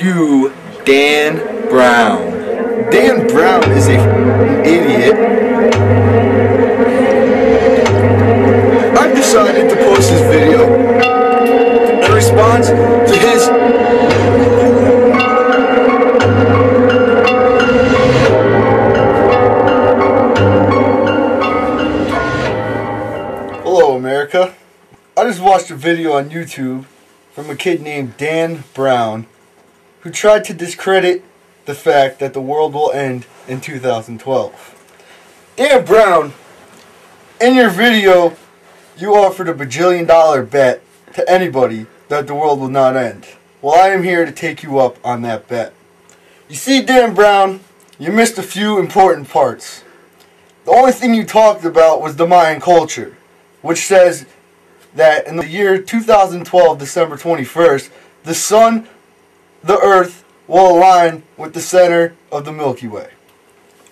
you Dan Brown. Dan Brown is a idiot. I've decided to post this video in response to his Hello America. I just watched a video on YouTube from a kid named Dan Brown who tried to discredit the fact that the world will end in 2012. Dan Brown, in your video, you offered a $1 bet to anybody that the world will not end. Well, I am here to take you up on that bet. You see, Dan Brown, you missed a few important parts. The only thing you talked about was the Mayan culture, which says that in the year 2012, December 21st, the sun, the earth, will align with the center of the Milky Way.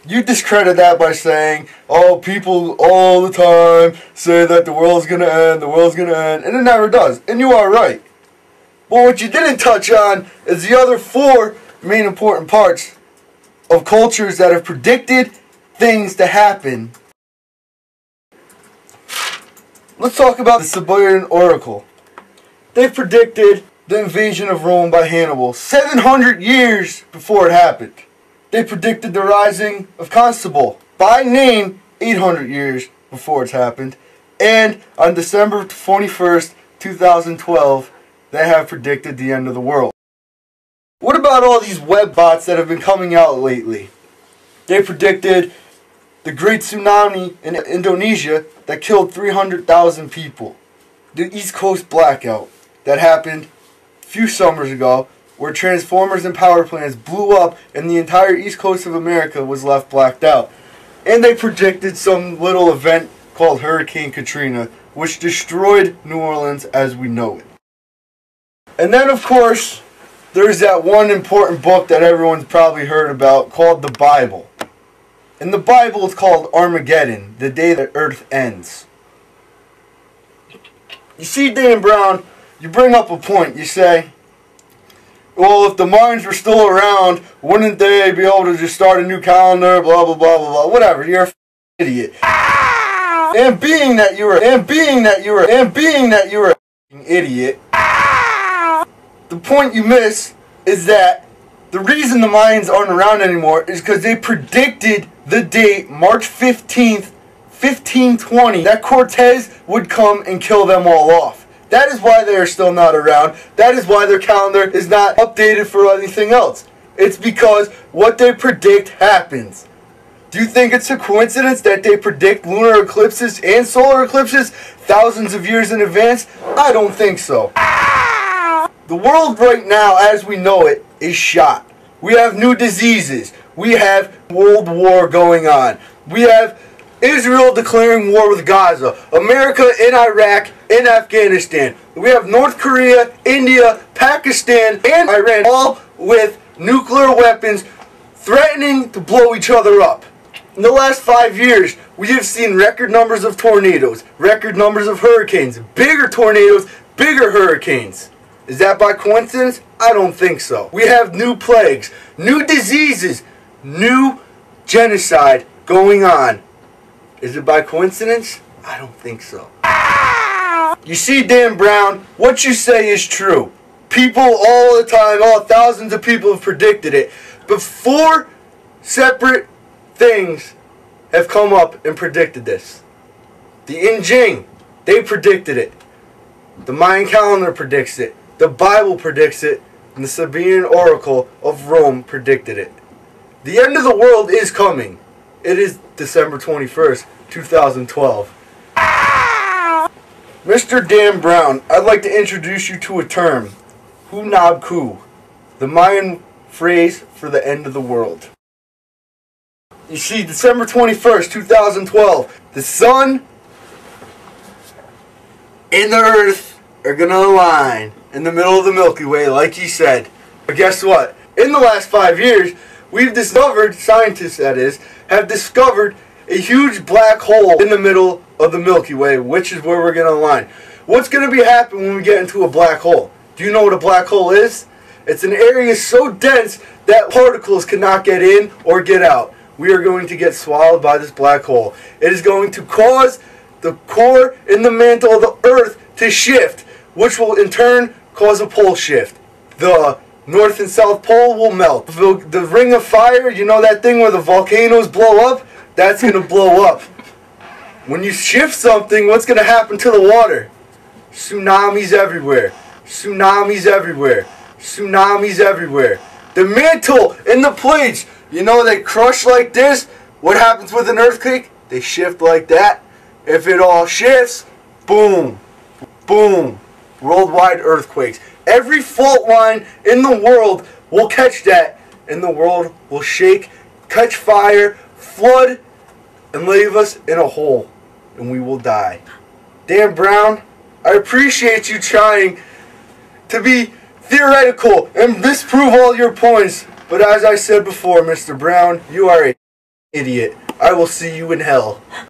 You discredit that by saying, oh, people all the time say that the world's going to end, and it never does. And you are right. But what you didn't touch on is the other 4 main important parts of cultures that have predicted things to happen. Let's talk about the Siberian Oracle. They predicted the invasion of Rome by Hannibal 700 years before it happened. They predicted the rising of Constable by name 800 years before it's happened. And on December 21st, 2012, they have predicted the end of the world. What about all these web bots that have been coming out lately? They predicted the Great Tsunami in Indonesia that killed 300,000 people. The East Coast blackout that happened a few summers ago, where transformers and power plants blew up and the entire East Coast of America was left blacked out. And they predicted some little event called Hurricane Katrina, which destroyed New Orleans as we know it. And then, of course, there's that one important book that everyone's probably heard about called the Bible. In the Bible, it's called Armageddon, the day that Earth ends. You see, Dan Brown, you bring up a point. You say, well, if the Mayans were still around, wouldn't they be able to just start a new calendar, blah, blah, blah, blah, blah, whatever. You're a idiot. And being that you're an idiot, the point you miss is that the reason the Mayans aren't around anymore is because they predicted the date, March 15th, 1520, that Cortez would come and kill them all off. That is why they are still not around. That is why their calendar is not updated for anything else. It's because what they predict happens. Do you think it's a coincidence that they predict lunar eclipses and solar eclipses thousands of years in advance? I don't think so. The world right now, as we know it, is shot. We have new diseases. We have World War going on. We have Israel declaring war with Gaza. America in Iraq and Afghanistan. We have North Korea, India, Pakistan, and Iran, all with nuclear weapons threatening to blow each other up. In the last 5 years, we have seen record numbers of tornadoes, record numbers of hurricanes, bigger tornadoes, bigger hurricanes. Is that by coincidence? I don't think so. We have new plagues, new diseases, new genocide going on. Is it by coincidence? I don't think so. You see, Dan Brown, what you say is true. People all the time, thousands of people have predicted it. But 4 separate things have come up and predicted this. The Injing, they predicted it. The Mayan calendar predicts it. The Bible predicts it. And the Siberian Oracle of Rome predicted it. The end of the world is coming. It is December 21st, 2012. Mr. Dan Brown, I'd like to introduce you to a term, Hunabku, the Mayan phrase for the end of the world. You see, December 21st, 2012, the sun and the earth are going to align in the middle of the Milky Way, like he said. But guess what? In the last 5 years, we've discovered, scientists that is, have discovered a huge black hole in the middle of the Milky Way, which is where we're going to align. What's going to be happening when we get into a black hole? Do you know what a black hole is? It's an area so dense that particles cannot get in or get out. We are going to get swallowed by this black hole. It is going to cause the core in the mantle of the Earth to shift, which will in turn cause a pole shift. The North and South Pole will melt. The ring of fire, you know that thing where the volcanoes blow up? That's going to blow up. When you shift something, what's going to happen to the water? Tsunamis everywhere. Tsunamis everywhere. Tsunamis everywhere. The mantle and the plates, you know they crush like this. What happens with an earthquake? They shift like that. If it all shifts, boom, boom. Worldwide earthquakes. Every fault line in the world will catch that, and the world will shake, catch fire, flood, and leave us in a hole, and we will die. Dan Brown, I appreciate you trying to be theoretical and disprove all your points, but as I said before, Mr. Brown, you are an idiot. I will see you in hell.